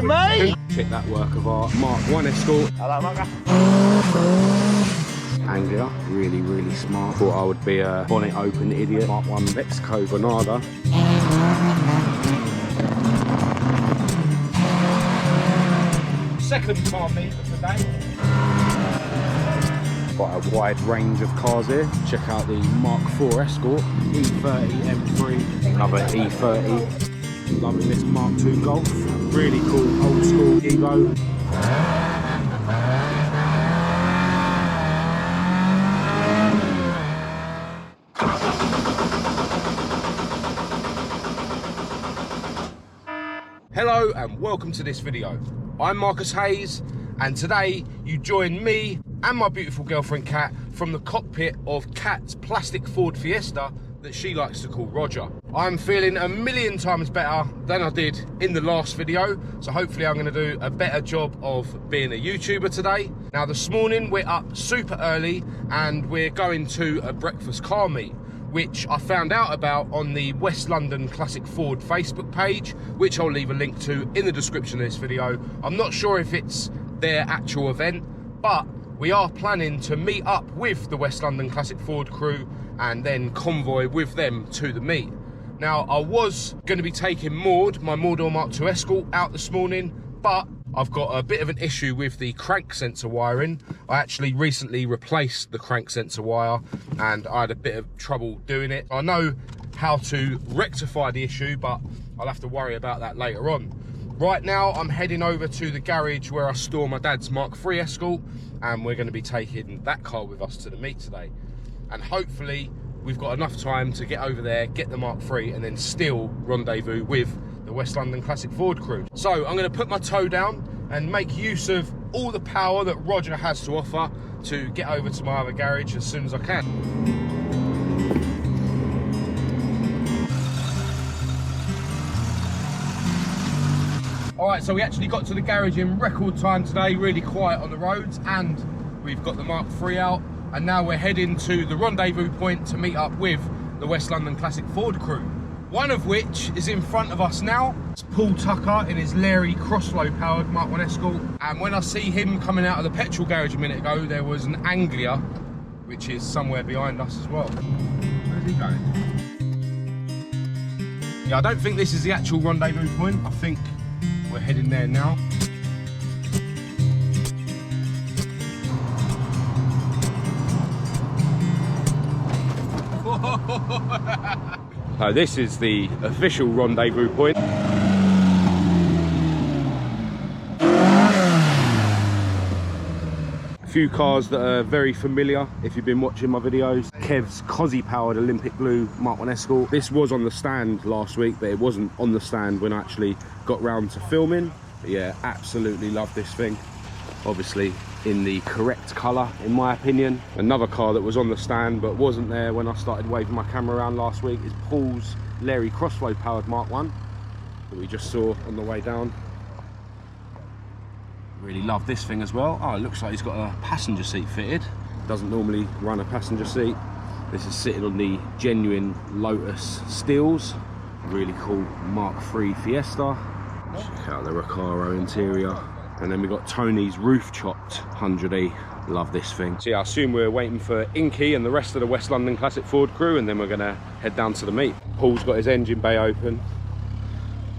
Hello, mate. Check that work of art. Mk2 Escort. Hello, Mk2. Anglia, really smart. Thought I would be a bonnet open idiot. Mk2 Mk2 Escort. Second car meet of the day. Quite a wide range of cars here. Check out the Mk2 Escort, E30 M3, another E30. Loving this Mk2 Golf. Really cool old school Evo. Hello and welcome to this video. I'm Marcus Hayes, and today you join me and my beautiful girlfriend Kat from the cockpit of Kat's plastic Ford Fiesta that she likes to call Roger. I'm feeling a million times better than I did in the last video, so hopefully I'm going to do a better job of being a YouTuber today. Now this morning we're up super early and we're going to a breakfast car meet, which I found out about on the West London Classic Ford Facebook page, which I'll leave a link to in the description of this video. I'm not sure if it's their actual event, but we are planning to meet up with the West London Classic Ford crew and then convoy with them to the meet. Now, I was going to be taking Maude, my moredoor Mk2 Escort, out this morning, but I've got a bit of an issue with the crank sensor wiring. I actually recently replaced the crank sensor wire and I had a bit of trouble doing it. I know how to rectify the issue, but I'll have to worry about that later on. Right now, I'm heading over to the garage where I store my dad's Mk3 Escort, and we're going to be taking that car with us to the meet today. And hopefully, we've got enough time to get over there, get the Mk3, and then still rendezvous with the West London Classic Ford crew. So I'm going to put my toe down and make use of all the power that Roger has to offer to get over to my other garage as soon as I can. Alright, so we actually got to the garage in record time today, really quiet on the roads, and we've got the Mk3 out, and now we're heading to the rendezvous point to meet up with the West London Classic Ford crew. One of which is in front of us now. It's Paul Tucker in his Larry crossflow powered Mk2 Escort. And when I see him coming out of the petrol garage a minute ago, there was an Anglia, which is somewhere behind us as well. Where's he going? Yeah, I don't think this is the actual rendezvous point. I think we're heading there now. So this is the official rendezvous point. A few cars that are very familiar if you've been watching my videos. Kev's Cosy powered Olympic Blue Mk2 Escort. This was on the stand last week, but it wasn't on the stand when I actually got round to filming. But yeah, absolutely love this thing. Obviously in the correct colour in my opinion. Another car that was on the stand but wasn't there when I started waving my camera around last week is Paul's Larry crossflow powered Mk1 that we just saw on the way down. Really love this thing as well. Oh, it looks like he's got a passenger seat fitted. Doesn't normally run a passenger seat. This is sitting on the genuine Lotus steels. Really cool Mk3 Fiesta. Check out the Recaro interior. And then we got Tony's roof chopped 100E. Love this thing. So yeah, I assume we're waiting for Inky and the rest of the West London Classic Ford crew, and then we're gonna head down to the meet. Paul's got his engine bay open.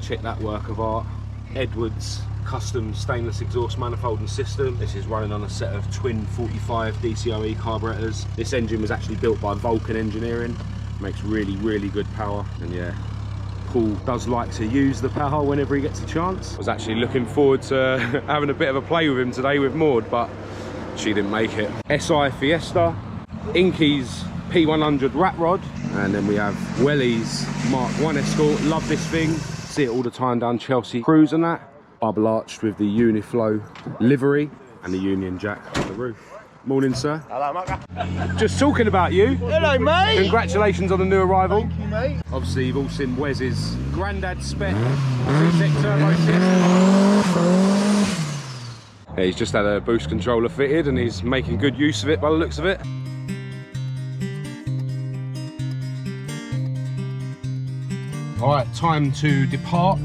Check that work of art. Edwards custom stainless exhaust manifolding system. This is running on a set of twin 45 DCOE carburetors. This engine was actually built by Vulcan Engineering. Makes really good power, and yeah, Paul does like to use the power whenever he gets a chance. I was actually looking forward to having a bit of a play with him today with Maude, but she didn't make it. SI Fiesta, Inky's P100 rat rod, and then we have Welly's Mk2 Escort. Love this thing, see it all the time down Chelsea Cruise and that. Bubble arched with the Uniflow livery and the Union Jack on the roof. Morning, sir. Hello, Mk2. Just talking about you. Hello, mate. Congratulations on the new arrival. Thank you, mate. Obviously, you've all seen Wes's granddad spec 2.6 turbo Fiesta. Yeah, he's just had a boost controller fitted and he's making good use of it by the looks of it. All right, time to depart.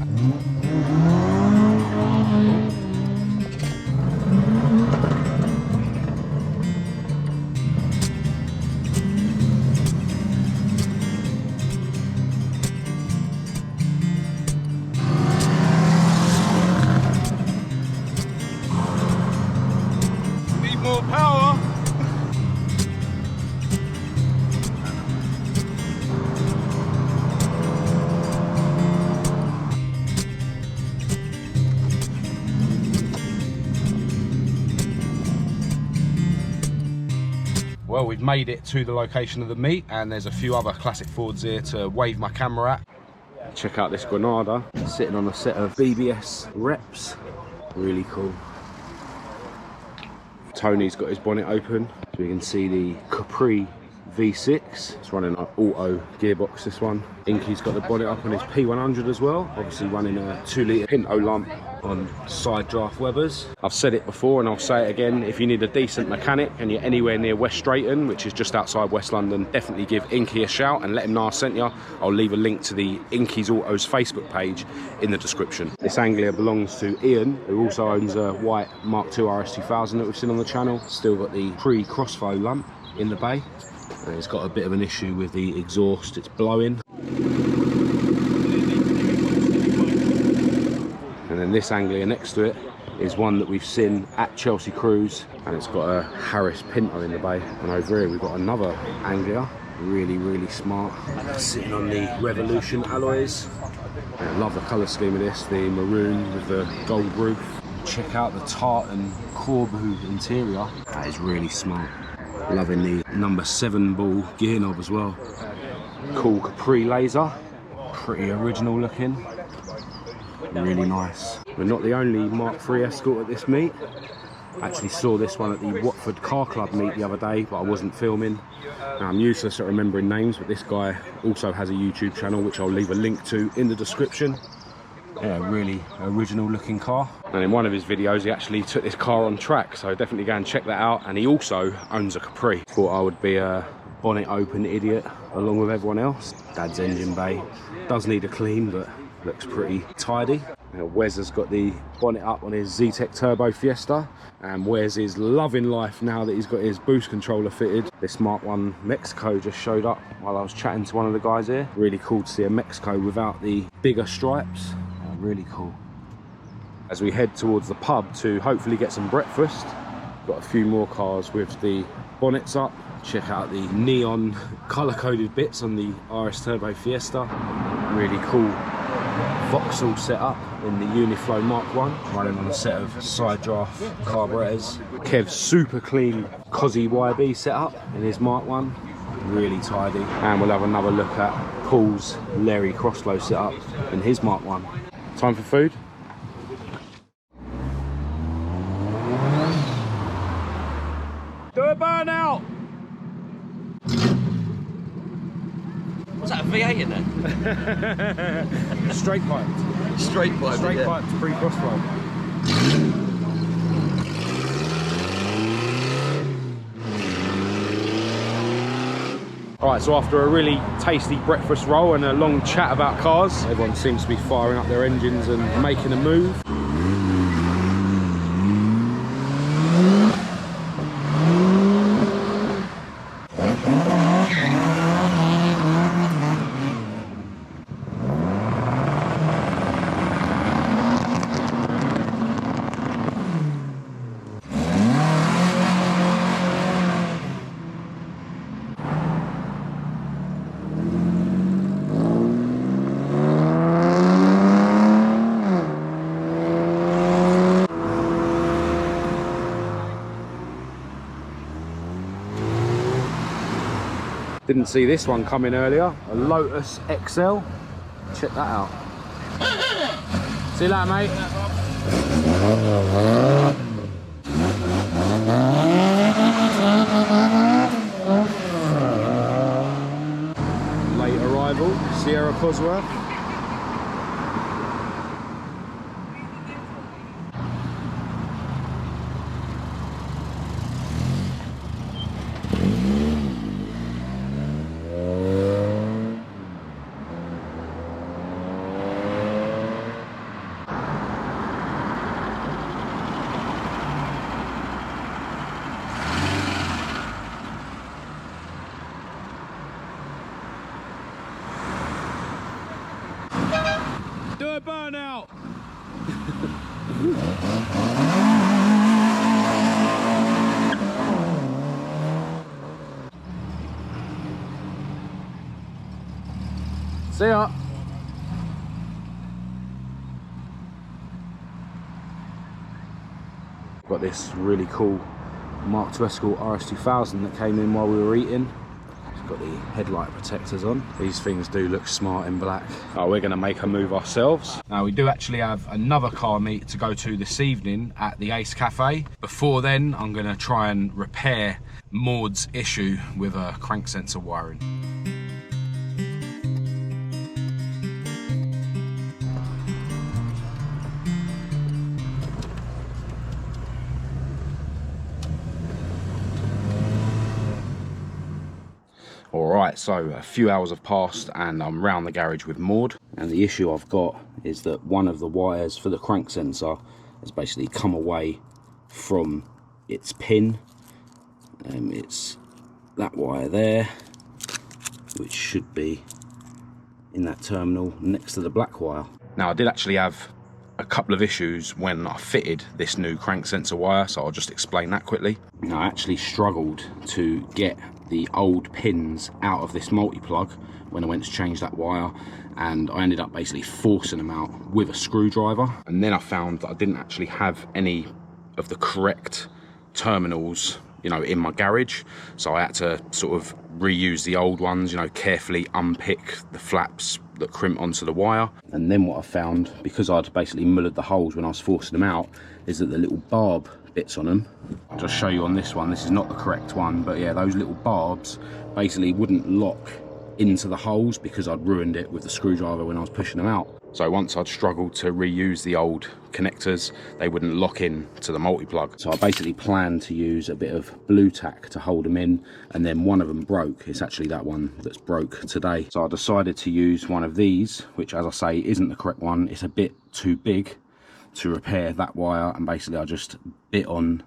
Well, we've made it to the location of the meet, and there's a few other classic Fords here to wave my camera at. Check out this Granada, sitting on a set of BBS reps. Really cool. Tony's got his bonnet open, so we can see the Capri V6. It's running an auto gearbox, this one. Inky's got the bonnet up on his P100 as well, obviously running a 2-litre Pinto lump on side draft Webers. I've said it before and I'll say it again, if you need a decent mechanic and you're anywhere near West Drayton, which is just outside West London, definitely give Inky a shout and let him know I sent you. I'll leave a link to the Inky's Autos Facebook page in the description. This Anglia belongs to Ian, who also owns a white Mk2 RS2000 that we've seen on the channel. Still got the pre-crossflow lump in the bay. And it's got a bit of an issue with the exhaust, it's blowing. And then this Anglia next to it is one that we've seen at Chelsea Cruise, and it's got a Harris Pinto in the bay. And over here we've got another Anglia, really smart, sitting on the Revolution alloys. I love the colour scheme of this, the maroon with the gold roof. Check out the tartan Corbu interior, that is really smart. Loving the number 7 ball gear knob as well. Cool Capri laser, pretty original looking, really nice. We're not the only Mk3 Escort at this meet. I actually saw this one at the Watford Car Club meet the other day, but I wasn't filming. Now, I'm useless at remembering names, but this guy also has a YouTube channel, which I'll leave a link to in the description. Yeah, really original looking car. And in one of his videos he actually took this car on track, so definitely go and check that out. And he also owns a Capri. Thought I would be a bonnet open idiot along with everyone else. Dad's engine bay does need a clean, but looks pretty tidy. Wes has got the bonnet up on his Zetec Turbo Fiesta, and Wes is loving life now that he's got his boost controller fitted. This Mark 1 Mexico just showed up while I was chatting to one of the guys here. Really cool to see a Mexico without the bigger stripes. Really cool. As we head towards the pub to hopefully get some breakfast, got a few more cars with the bonnets up. Check out the neon colour-coded bits on the RS Turbo Fiesta. Really cool Vauxhall setup in the Uniflow Mark 1, running on a set of side draft carburetors. Kev's super clean Cosy YB setup in his Mark 1, really tidy. And we'll have another look at Paul's Larry Crossflow setup in his Mark 1. Time for food. Do a burnout! Was that a V8 in there? Straight piped. Straight pipe. Straight piped pre-crossflow. Alright, so after a really tasty breakfast roll and a long chat about cars, everyone seems to be firing up their engines and making a move. Didn't see this one coming earlier, a Lotus XL. Check that out. See you later, mate. Late arrival, Sierra Cosworth. Do a burnout! See ya! Got this really cool Mk2 Escort RS2000 that came in while we were eating. It's got the headlight protectors on. These things do look smart in black. Oh, we're going to make a move ourselves. Now, we do actually have another car meet to go to this evening at the Ace Cafe. Before then, I'm going to try and repair Maude's issue with a crank sensor wiring. Alright, so a few hours have passed and I'm round the garage with Maude. And the issue I've got is that one of the wires for the crank sensor has basically come away from its pin. It's that wire there, which should be in that terminal next to the black wire. Now, I did actually have a couple of issues when I fitted this new crank sensor wire, so I'll just explain that quickly. Now, I actually struggled to get the old pins out of this multi-plug when I went to change that wire, and I ended up basically forcing them out with a screwdriver. And then I found that I didn't actually have any of the correct terminals, you know, in my garage, so I had to sort of reuse the old ones, you know, carefully unpick the flaps that crimp onto the wire. And then what I found, because I'd basically mullered the holes when I was forcing them out, is that the little barb bits on them, I'll just show you on this one, this is not the correct one, but yeah, those little barbs basically wouldn't lock into the holes because I'd ruined it with the screwdriver when I was pushing them out. So once I'd struggled to reuse the old connectors, they wouldn't lock in to the multi-plug. So I basically planned to use a bit of blue tack to hold them in, and then one of them broke. It's actually that one that's broke today. So I decided to use one of these, which, as I say, isn't the correct one. It's a bit too big to repair that wire, and basically I just bit on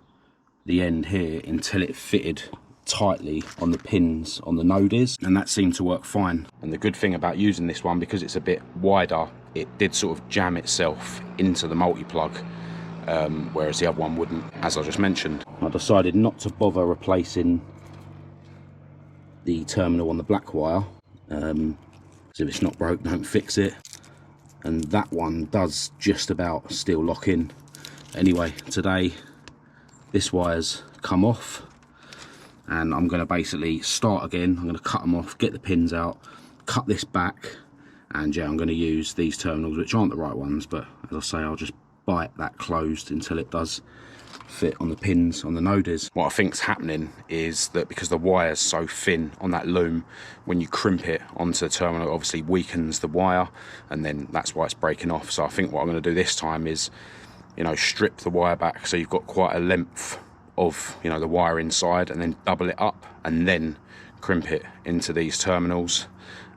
the end here until it fitted tightly on the pins on the noses, and that seemed to work fine. And the good thing about using this one, because it's a bit wider, it did sort of jam itself into the multi-plug, whereas the other one wouldn't, as I just mentioned. I decided not to bother replacing the terminal on the black wire, so if it's not broke, don't fix it. And that one does just about still lock in. Anyway, today this wire's come off, and I'm going to basically start again. I'm going to cut them off, get the pins out, cut this back, and yeah, I'm going to use these terminals, which aren't the right ones, but as I say, I'll just bite that closed until it does fit on the pins on the noses. What I think's happening is that because the wire's so thin on that loom, when you crimp it onto the terminal, it obviously weakens the wire, and then that's why it's breaking off. So I think what I'm going to do this time is, you know, strip the wire back so you've got quite a length of, you know, the wire inside, and then double it up and then crimp it into these terminals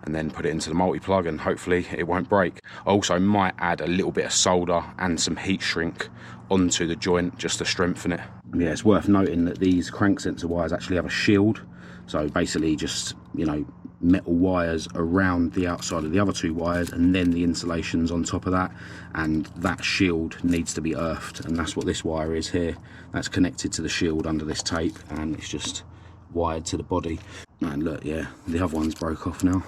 and then put it into the multi-plug, and hopefully it won't break. I also might add a little bit of solder and some heat shrink onto the joint just to strengthen it. Yeah, it's worth noting that these crank sensor wires actually have a shield, so basically just, you know, metal wires around the outside of the other two wires, and then the insulation's on top of that, and that shield needs to be earthed, and that's what this wire is here. That's connected to the shield under this tape, and it's just wired to the body. And look, yeah, the other one's broke off now.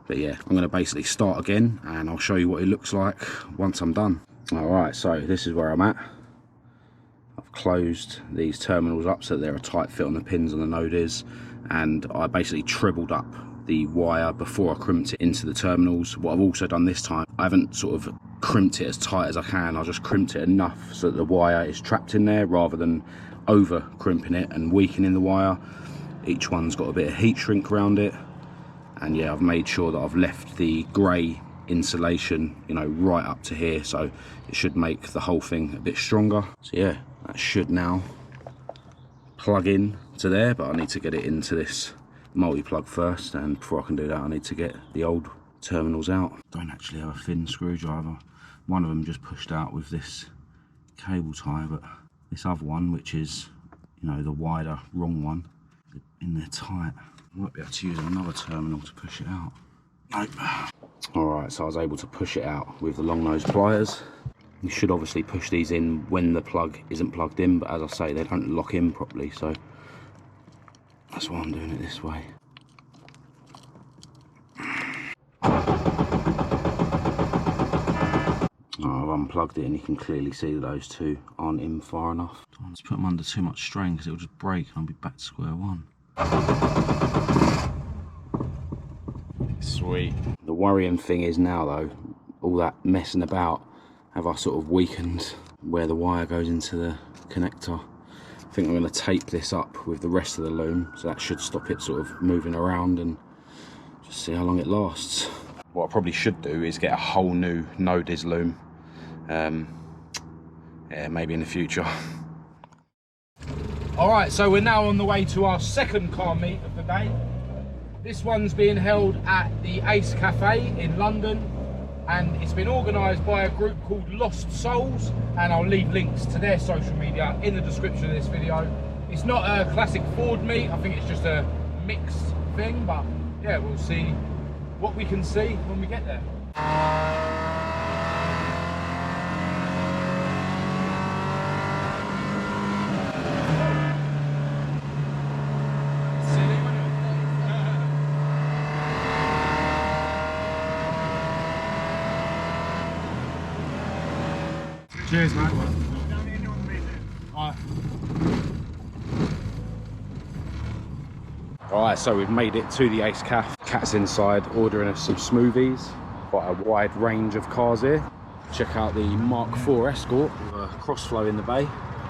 But yeah, I'm going to basically start again, and I'll show you what it looks like once I'm done. Alright, so this is where I'm at. I've closed these terminals up so they're a tight fit on the pins on the noses, and I basically trebled up the wire before I crimped it into the terminals. What I've also done this time, I haven't sort of crimped it as tight as I can, I just crimped it enough so that the wire is trapped in there rather than over crimping it and weakening the wire. Each one's got a bit of heat shrink around it, and yeah, I've made sure that I've left the grey insulation, you know, right up to here, so it should make the whole thing a bit stronger. So yeah, that should now plug in to there, but I need to get it into this multi-plug first, and before I can do that I need to get the old terminals out. Don't actually have a thin screwdriver. One of them just pushed out with this cable tie, but this other one, which is, you know, the wider wrong one, in there tight. I might be able to use another terminal to push it out. Nope. Alright, so I was able to push it out with the long nose pliers. You should obviously push these in when the plug isn't plugged in, but as I say, they don't lock in properly, so that's why I'm doing it this way. I've unplugged it and you can clearly see that those two aren't in far enough. Don't want to put them under too much strain because it'll just break and I'll be back to square one. Sweet. The worrying thing is now though, all that messing about have I sort of weakened where the wire goes into the connector. I think I'm going to tape this up with the rest of the loom, so that should stop it sort of moving around and just see how long it lasts. What I probably should do is get a whole new no-dis loom. Yeah, maybe in the future. Alright, so we're now on the way to our second car meet of the day. This one's being held at the Ace Cafe in London, and it's been organised by a group called Lost Souls, and I'll leave links to their social media in the description of this video. It's not a classic Ford meet, I think it's just a mixed thing, but yeah, we'll see what we can see when we get there. Cheers, man. Alright, so we've made it to the Ace Cafe. Cat's inside ordering us some smoothies. Quite a wide range of cars here. Check out the Mk2 Escort with a crossflow in the bay.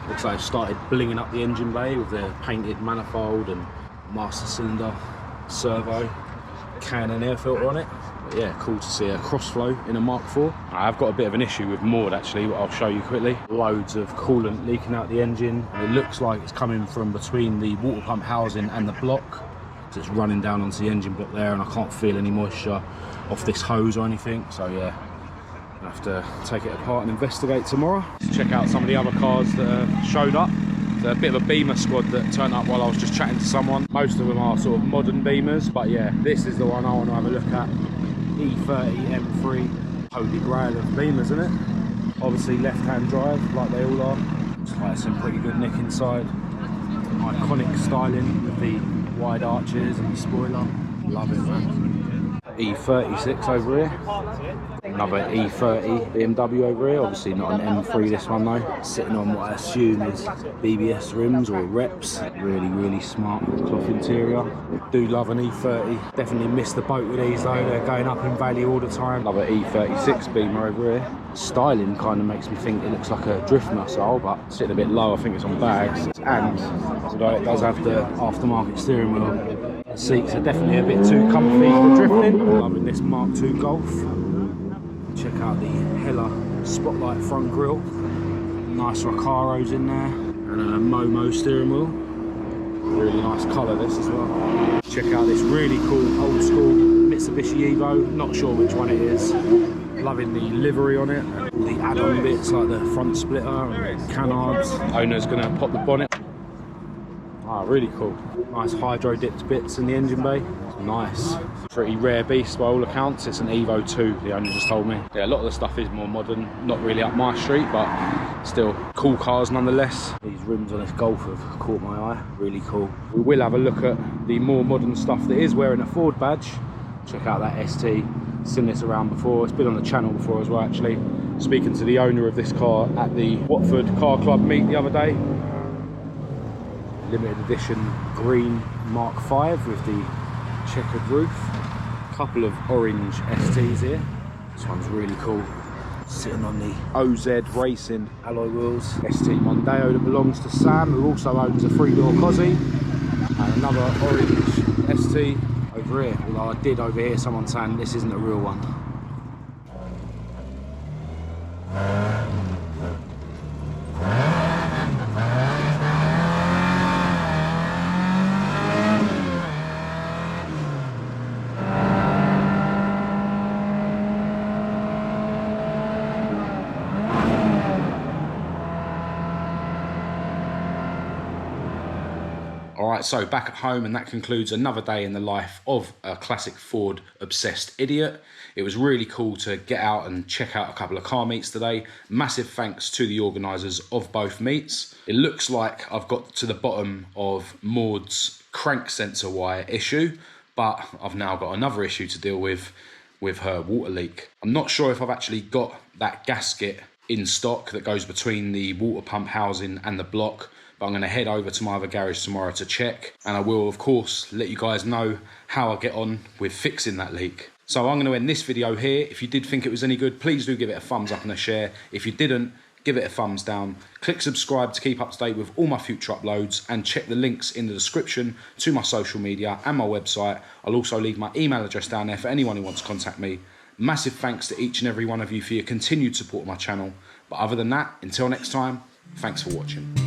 Looks like it started blinging up the engine bay with the painted manifold and master cylinder, servo, can and air filter on it. But yeah, cool to see a crossflow in a Mk4. I've got a bit of an issue with Maude actually, what I'll show you quickly. Loads of coolant leaking out the engine, and it looks like it's coming from between the water pump housing and the block. So it's running down onto the engine block there, and I can't feel any moisture off this hose or anything. So yeah, I'll have to take it apart and investigate tomorrow. Let's check out some of the other cars that showed up. There's a bit of a Beamer squad that turned up while I was just chatting to someone. Most of them are sort of modern Beamers, but yeah, this is the one I want to have a look at. E30 M3, holy grail of Beamers, isn't it? Obviously left-hand drive, like they all are. Looks like some pretty good nick inside. Iconic styling with the wide arches and the spoiler. Love it, man. E36 over here. Another E30 BMW over here. Obviously not an M3 this one though. Sitting on what I assume is BBS rims or reps. Really, really smart cloth interior. Do love an E30. Definitely missed the boat with these though. They're going up in value all the time. Another E36 Beamer over here. Styling kind of makes me think it looks like a drift missile, but sitting a bit low, I think it's on bags. And although it does have the aftermarket steering wheel, the seats are definitely a bit too comfy for drifting. Loving this Mk2 Golf. Check out the Hella Spotlight front grille. Nice Recaros in there, and a Momo steering wheel. Really nice colour this as well. Check out this really cool old school Mitsubishi Evo. Not sure which one it is. Loving the livery on it, and all the add-on bits like the front splitter and canards. Owner's gonna pop the bonnet. Ah, really cool. Nice hydro dipped bits in the engine bay. Nice. Pretty rare beast by all accounts. It's an Evo 2, the owner just told me. Yeah, a lot of the stuff is more modern. Not really up my street, but still cool cars nonetheless. These rims on this Golf have caught my eye. Really cool. We will have a look at the more modern stuff that is wearing a Ford badge. Check out that ST. Seen this around before. It's been on the channel before as well actually. Speaking to the owner of this car at the Watford Car Club meet the other day. Limited edition green Mark V with the checkered roof. Couple of orange STs here. This one's really cool. Sitting on the OZ Racing alloy wheels. ST Mondeo that belongs to Sam, who also owns a 3-door Cosy. And another orange ST over here. Although I did overhear someone saying this isn't a real one. Alright, so back at home, and that concludes another day in the life of a classic Ford obsessed idiot. It was really cool to get out and check out a couple of car meets today. Massive thanks to the organisers of both meets. It looks like I've got to the bottom of Maude's crank sensor wire issue, but I've now got another issue to deal with her water leak. I'm not sure if I've actually got that gasket in stock that goes between the water pump housing and the block. But I'm going to head over to my other garage tomorrow to check, and I will of course let you guys know how I get on with fixing that leak. So I'm going to end this video here. If you did think it was any good, please do give it a thumbs up and a share. If you didn't, give it a thumbs down. Click subscribe to keep up to date with all my future uploads, and check the links in the description to my social media and my website. I'll also leave my email address down there for anyone who wants to contact me. Massive thanks to each and every one of you for your continued support of my channel. But other than that, until next time, thanks for watching.